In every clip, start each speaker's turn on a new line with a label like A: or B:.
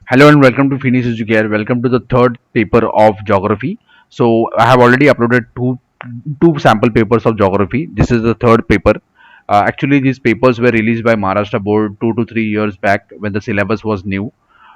A: Hello and welcome to Phoenix Educare. Welcome to the third paper of geography. So I have already uploaded two sample papers of geography. This is the third paper. Actually, these papers were released by Maharashtra Board 2 to 3 years back when the syllabus was new.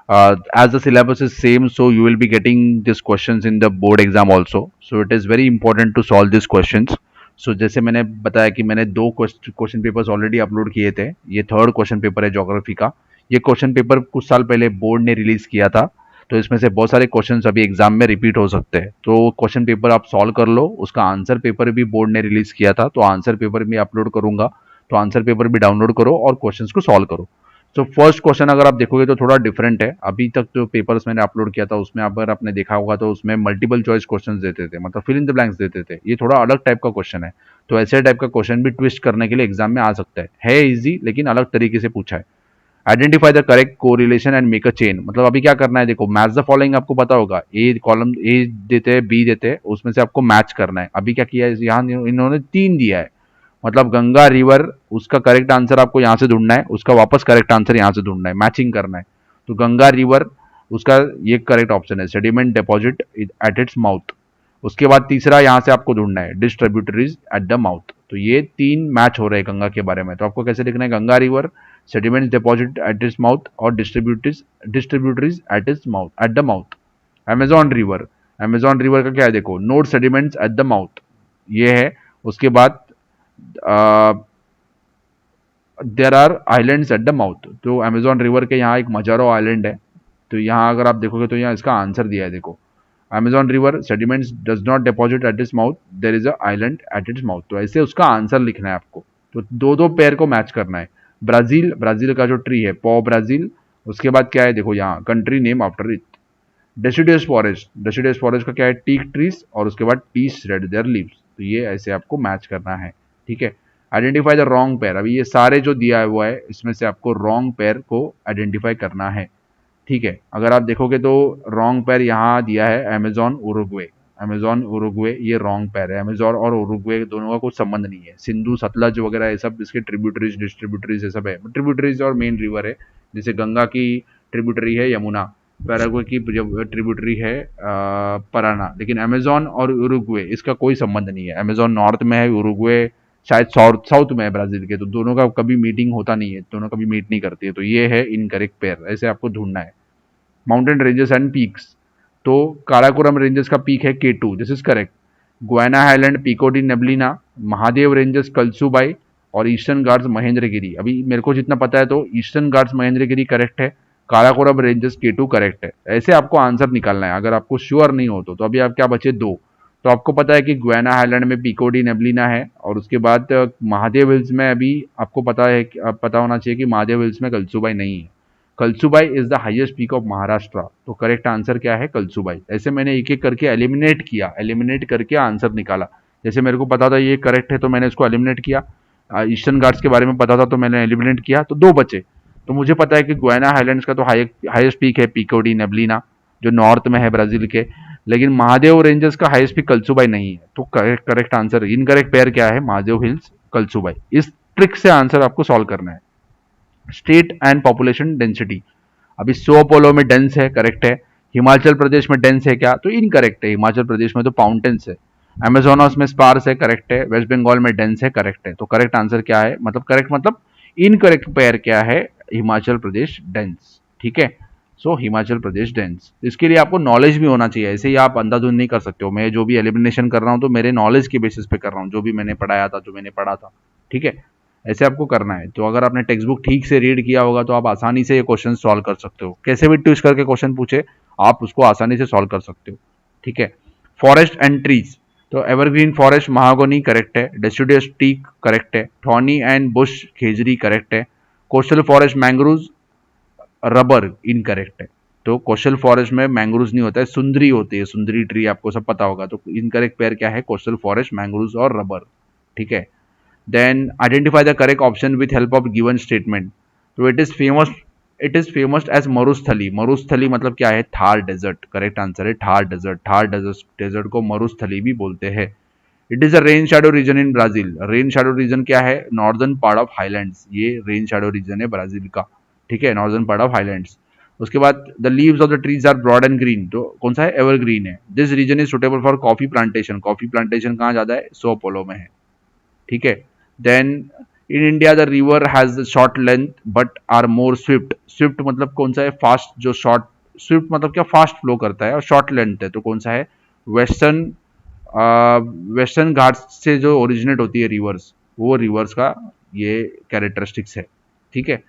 A: As the syllabus is same, so you will be getting these questions in the board exam also. So it is very important to solve these questions. So जैसे मैंने बताया कि मैंने दो question papers already upload किए थे, ये third question paper है ज्योग्राफी का। ये क्वेश्चन पेपर कुछ साल पहले बोर्ड ने रिलीज किया था, तो इसमें से बहुत सारे क्वेश्चंस अभी एग्जाम में रिपीट हो सकते हैं। तो क्वेश्चन पेपर आप सॉल्व कर लो, उसका आंसर पेपर भी बोर्ड ने रिलीज किया था, तो आंसर पेपर भी अपलोड करूंगा। तो आंसर पेपर भी डाउनलोड करो और क्वेश्चंस को सॉल्व करो। तो फर्स्ट क्वेश्चन अगर आप देखोगे तो थोड़ा डिफरेंट है। अभी तक जो पेपर्स मैंने अपलोड किया था उसमें अगर आपने देखा होगा तो उसमें मल्टीपल चॉइस क्वेश्चंस देते थे, मतलब फिल इन द ब्लैंक्स देते थे। ये थोड़ा अलग टाइप का क्वेश्चन है, तो ऐसे टाइप का क्वेश्चन भी ट्विस्ट करने के लिए एग्जाम में आ सकता है इजी लेकिन अलग तरीके से पूछा है। Identify the correct correlation and make a chain, मतलब अभी क्या करना है, देखो मैच द फॉलोइंग आपको पता होगा, ए कॉलम ए देते हैं बी देते हैं, उसमें से आपको मैच करना है। अभी क्या किया है, यहाँ इन्होंने तीन दिया है, मतलब गंगा रिवर, उसका करेक्ट आंसर आपको यहाँ से ढूंढना है, उसका वापस करेक्ट आंसर यहाँ से ढूंढना है, मैचिंग करना है। तो गंगा रिवर, उसका ये करेक्ट ऑप्शन है, sediment deposit at its mouth. उसके बाद तीसरा यहाँ से आपको ढूंढना है, डिस्ट्रीब्यूटरीज एट द माउथ। तो ये तीन मैच हो रहे हैं गंगा के बारे में, तो आपको कैसे लिखना है, Ganga river, sediments deposit at its mouth और distributaries at its mouth at the mouth. Amazon river, Amazon river का क्या है, देखो note sediments at the mouth, ये है। उसके बाद there are islands at the mouth, तो अमेजॉन रिवर के यहाँ एक मजारो आइलैंड है। तो यहाँ अगर आप देखोगे तो यहाँ इसका आंसर दिया है, देखो Amazon river sediments does not deposit at its mouth, there is a island eight its mouth. तो ऐसे उसका आंसर लिखना है आपको। तो दो दो पेयर को मैच करना है। ब्राजील, ब्राजील का जो ट्री है पॉ ब्राजील। उसके बाद क्या है, देखो यहाँ country name after it. Deciduous forest, deciduous forest का क्या है, टीक ट्रीज, और उसके बाद टीस रेड देयर लीव्स। तो ये ऐसे आपको मैच करना है, ठीक है। आइडेंटिफाई द रॉन्ग पेयर, अभी ये सारे जो दिया हुआ है इसमें से आपको रॉन्ग पेयर को आइडेंटिफाई करना है, ठीक है। अगर आप देखोगे तो रॉन्ग पेयर यहाँ दिया है अमेजॉन उरुग्वे। अमेजॉन उरुग्वे ये रॉन्ग पेयर है, अमेजॉन और उरुग्वे दोनों का कुछ संबंध नहीं है। सिंधु सतलज वगैरह ये सब इसके ट्रिब्यूटरीज डिस्ट्रीब्यूटरीज ये सब है, ट्रिब्यूटरीज और मेन रिवर है। जैसे गंगा की ट्रिब्यूटरी है यमुना, पैराग्वे की ट्रिब्यूटरी है पराना, लेकिन अमेजॉन और उरुग्वे इसका कोई संबंध नहीं है। अमेजॉन नॉर्थ में है, उरुग्वे शायद साउथ साउथ में है ब्राजील के, तो दोनों का कभी मीटिंग होता नहीं है, दोनों कभी मीट नहीं करती है। तो ये है इनकरेक्ट पेयर, ऐसे आपको ढूंढना है। माउंटेन रेंजेस एंड पीक्स, तो काराकोरम रेंजेस का पीक है K2, this is correct. Guiana highland Pico de Neblina, Mahadev ranges Kalsubai और ईस्टर्न घाट्स महेंद्रगिरी। अभी मेरे को जितना पता है तो ईस्टर्न घाट्स महेंद्रगिरी करेक्ट है, काराकोरम रेंजेस K2 करेक्ट है। ऐसे आपको आंसर निकालना है। अगर आपको श्योर नहीं हो तो अभी आप क्या बचे, दो। तो आपको पता है कि गुआना हाईलैंड में पीको डी नेबलिना है, और उसके बाद महादेव हिल्स में अभी आपको पता है, पता होना चाहिए कि महादेव हिल्स में कलसुबाई नहीं है। Kalsubai is the highest peak of Maharashtra, तो करेक्ट आंसर क्या है, कलसुबाई। ऐसे मैंने एक एक करके एलिमिनेट किया, एलिमिनेट करके आंसर निकाला। जैसे मेरे को पता था ये करेक्ट है तो मैंने इसको एलिमिनेट किया, ईस्टर्न घाट्स के बारे में पता था तो मैंने एलिमिनेट किया, तो दो बचे। तो मुझे पता है कि गुआना हाईलैंड्स का तो हाईएस्ट पीक है पिको डी नेबलिना, जो नॉर्थ में है ब्राजील के, लेकिन महादेव रेंजेस का हाईएस्ट पीक कलसुबाई नहीं है। तो करेक्ट आंसर, इनकरेक्ट पेयर क्या है, महादेव हिल्स कलसुबाई। इस ट्रिक से आंसर आपको सॉल्व करना है। स्टेट एंड पॉपुलेशन डेंसिटी, अभी सो पोलो में डेंस है, करेक्ट है। हिमाचल प्रदेश में डेंस है क्या, तो इनकरेक्ट है, हिमाचल प्रदेश में तो पाउंटेन्स है। अमेजोनस में स्पार्स है, करेक्ट है। वेस्ट बंगाल में डेंस है, करेक्ट है। तो करेक्ट आंसर क्या है, मतलब करेक्ट मतलब इनकरेक्ट पेयर क्या है, हिमाचल प्रदेश डेंस, ठीक है। सो हिमाचल प्रदेश डेंस, इसके लिए आपको नॉलेज भी होना चाहिए, ऐसे ही आप अंधाधुंध नहीं कर सकते हो। मैं जो भी एलिमिनेशन कर रहा हूँ तो मेरे नॉलेज के बेसिस पे कर रहा हूँ, जो भी मैंने पढ़ाया था, जो मैंने पढ़ा था, ठीक है। ऐसे आपको करना है। तो अगर आपने टेक्स्ट बुक ठीक से रीड किया होगा तो आप आसानी से ये क्वेश्चन सॉल्व कर सकते हो। कैसे भी ट्विस्ट करके क्वेश्चन पूछे, आप उसको आसानी से सॉल्व कर सकते हो, ठीक है। फॉरेस्ट एंड ट्रीज, तो एवरग्रीन फॉरेस्ट महागोनी करेक्ट है, डेसिडुअस टीक करेक्ट है, thorny and Bush Khejri correct है, coastal forest mangrove rubber incorrect है। तो कोस्टल फॉरेस्ट में मैंग्रोव नहीं होता है, सुंदरी होती है, सुंदरी ट्री आपको सब पता होगा। तो इनकरेक्ट पेयर क्या है, कोस्टल फॉरेस्ट मैंग्रोव और रबर, ठीक है। Then identify the correct option with help of given statement. तो it is famous as मरुस्थली। मरुस्थली मतलब क्या है, थार डेजर्ट, करेक्ट आंसर है थार डेजर्ट। थार डेजर्ट को मरुस्थली भी बोलते हैं। It is a rain shadow region in Brazil, rain shadow region क्या है, नॉर्दर्न पार्ट ऑफ हाईलैंड्स, ये रेन शैडो रीजन है ब्राजील का, ठीक है, नॉर्दर्न पार्ट ऑफ हाईलैंड्स। उसके बाद the leaves of the trees are broad and green, तो कौन सा है, एवरग्रीन है। This region is suitable for coffee plantation, coffee plantation कहाँ ज़्यादा है, सो पोलो में है, ठीक है। Then in India the river has short length but are more swift, swift मतलब कौन सा है, फास्ट, जो शॉर्ट, स्विफ्ट मतलब क्या, फास्ट फ्लो करता है, और शॉर्ट लेंथ है, तो कौन सा है, वेस्टर्न, वेस्टर्न घाट्स से जो ओरिजिनेट होती है रिवर्स, वो रिवर्स का ये कैरेक्टरिस्टिक्स है, ठीक है।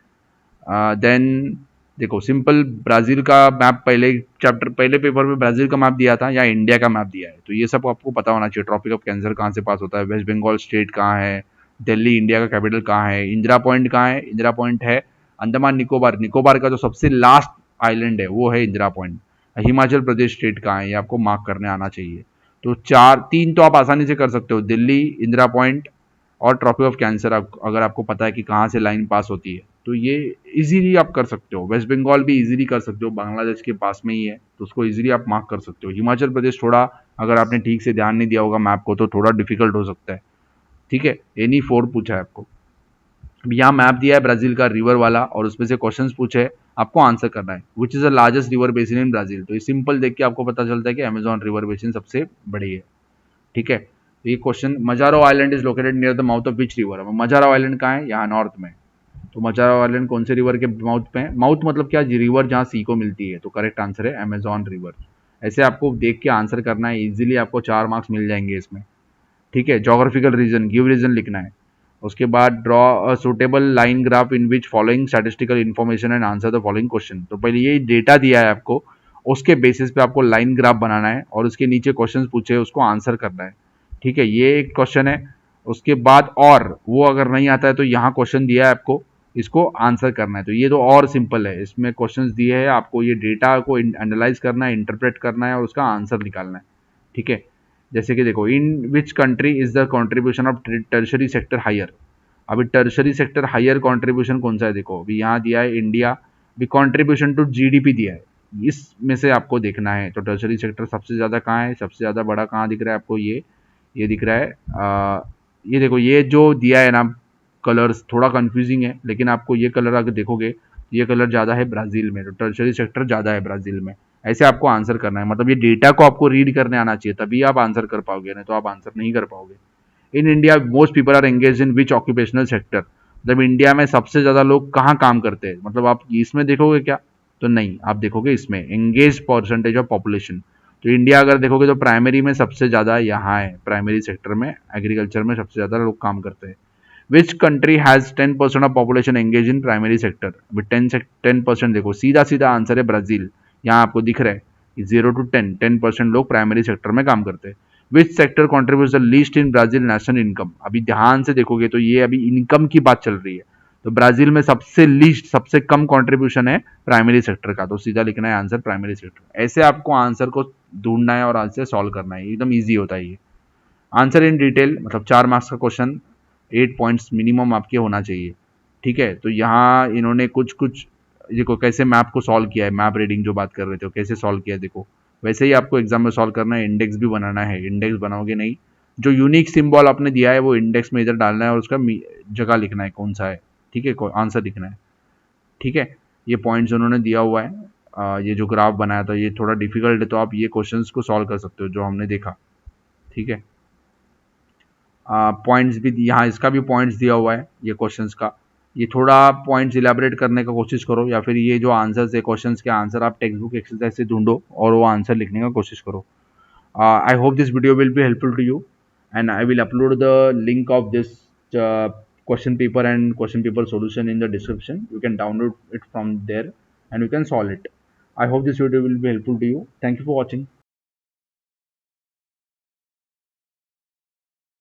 A: देन देखो सिंपल ब्राज़ील का मैप, पहले चैप्टर, पहले पेपर में ब्राज़ील का मैप दिया था या इंडिया का मैप दिया है, तो ये सब आपको पता होना चाहिए। ट्रॉपिक ऑफ कैंसर कहाँ से पास होता है, वेस्ट बंगाल स्टेट कहाँ है, दिल्ली इंडिया का कैपिटल कहाँ है, इंदिरा पॉइंट कहाँ है, इंदिरा पॉइंट है अंडमान निकोबार, निकोबार का जो सबसे लास्ट आइलैंड है वो है इंदिरा पॉइंट। हिमाचल प्रदेश स्टेट कहाँ है, ये आपको मार्क करने आना चाहिए। तो चार, तीन तो आप आसानी से कर सकते हो, दिल्ली, इंदिरा पॉइंट और ट्रॉपिक ऑफ कैंसर, अगर आपको पता है कि कहाँ से लाइन पास होती है, तो ये इजीली आप कर सकते हो। वेस्ट बंगाल भी इजीली कर सकते हो, बांग्लादेश के पास में ही है, तो उसको इजीली आप मार्क कर सकते हो। हिमाचल प्रदेश थोड़ा, अगर आपने ठीक से ध्यान नहीं दिया होगा मैप को, तो थोड़ा डिफिकल्ट हो सकता है, ठीक है। एनी फोर पूछा है आपको, अब यहाँ मैप दिया है ब्राजील का रिवर वाला, और उसमें से क्वेश्चंस पूछे हैं, आपको आंसर करना है। Which is the largest river basin in Brazil, तो ये सिंपल देख के आपको पता चलता है कि अमेजॉन रिवर बेसिन सबसे बड़ी है, ठीक है। तो ये question, Majuro island is located near the mouth of which river, Majuro island कहाँ है, यहाँ नॉर्थ में। तो मजारो आइलैंड कौन से रिवर के माउथ पे है, माउथ मतलब क्या, रिवर जहाँ सी को मिलती है, तो करेक्ट आंसर है अमेजॉन रिवर। ऐसे आपको देख के आंसर करना है, इजीली आपको 4 मार्क्स मिल जाएंगे इसमें, ठीक है। जोग्राफिकल रीजन, गिव रीजन लिखना है। उसके बाद draw a suitable line graph in which following statistical information and answer the following question, तो पहले ये डेटा दिया है आपको, उसके बेसिस पे आपको लाइन ग्राफ बनाना है, और उसके नीचे क्वेश्चन पूछे उसको आंसर करना है, ठीक है। ये एक क्वेश्चन है। उसके बाद और वो अगर नहीं आता है तो यहाँ क्वेश्चन दिया है आपको, इसको आंसर करना है, तो ये तो और सिंपल है। इसमें क्वेश्चंस दिए हैं आपको, ये डेटा को एनालाइज करना है, इंटरप्रेट करना है और उसका आंसर निकालना है, ठीक है। जैसे कि देखो, in which country is the contribution of tertiary sector higher, अभी टर्शरी सेक्टर हायर कंट्रीब्यूशन कौन सा है, देखो अभी यहाँ दिया है इंडिया, अभी कंट्रीब्यूशन टू जीडीपी दिया है, इसमें से आपको देखना है। तो टर्शरी सेक्टर सबसे ज़्यादा कहाँ है, सबसे ज़्यादा बड़ा कहाँ दिख रहा है आपको, ये दिख रहा है, ये देखो, ये जो दिया है ना, कलर्स थोड़ा कंफ्यूजिंग है, लेकिन आपको ये कलर अगर देखोगे, ये कलर ज़्यादा है ब्राज़ील में, तो टर्शरी सेक्टर ज़्यादा है ब्राज़ील में। ऐसे आपको आंसर करना है, मतलब ये डेटा को आपको रीड करने आना चाहिए, तभी आप आंसर कर पाओगे, नहीं तो आप आंसर नहीं कर पाओगे। In India most people are engage in which occupational sector, मतलब इंडिया में सबसे ज़्यादा लोग कहाँ काम करते हैं, मतलब आप इसमें देखोगे क्या, तो नहीं, आप देखोगे इसमें एंगेज परसेंटेज ऑफ पॉपुलेशन। तो इंडिया अगर देखोगे तो प्राइमरी में सबसे ज़्यादा यहाँ है, प्राइमरी सेक्टर में, एग्रीकल्चर में सबसे ज़्यादा लोग काम करते हैं। Which country has 10% of population engage in primary sector, अभी 10% देखो, सीधा सीधा आंसर है ब्राज़ील, यहाँ आपको दिख रहा है 0 to 10 लोग प्राइमरी सेक्टर में काम करते हैं। Which sector contribute the least in Brazil national income, अभी ध्यान से देखोगे तो ये अभी इनकम की बात चल रही है, तो ब्राजील में सबसे लीस्ट, सबसे कम कंट्रीब्यूशन है प्राइमरी सेक्टर का, तो सीधा लिखना है आंसर प्राइमरी सेक्टर। ऐसे आपको आंसर को ढूंढना है और आंसर सॉल्व करना है, एकदम ईजी होता है ये। आंसर इन डिटेल, मतलब 4 मार्क्स का क्वेश्चन, 8 पॉइंट्स मिनिमम आपके होना चाहिए, ठीक है। तो यहाँ इन्होंने कुछ कुछ, देखो कैसे मैप को सॉल्व किया है, मैप रीडिंग जो बात कर रहे थे कैसे सॉल्व किया है, देखो वैसे ही आपको एग्जाम में सॉल्व करना है, इंडेक्स भी बनाना है, इंडेक्स बनाओगे नहीं, जो यूनिक सिंबल आपने दिया है वो इंडेक्स में इधर डालना है, और उसका जगह लिखना है कौन सा है, ठीक है, आंसर लिखना है, ठीक है। ये पॉइंट्स उन्होंने दिया हुआ है, ये जो ग्राफ बनाया था ये थोड़ा डिफिकल्ट है, तो आप ये क्वेश्चंस को सॉल्व कर सकते हो जो हमने देखा, ठीक है। पॉइंट्स भी यहाँ, इसका भी पॉइंट्स दिया हुआ है ये क्वेश्चंस का, ये थोड़ा पॉइंट्स इलेबोरेट करने का कोशिश करो, या फिर ये जो आंसर्स है क्वेश्चंस के आंसर आप टेक्स्ट बुक एक्सरसाइज से ढूंढो और वो आंसर लिखने का कोशिश करो। I hope this video will be helpful to you, and I will upload the link of this question paper and question paper solution in the description. You can download it from there and you can solve it. I hope this video will be helpful to you. Thank you for watching.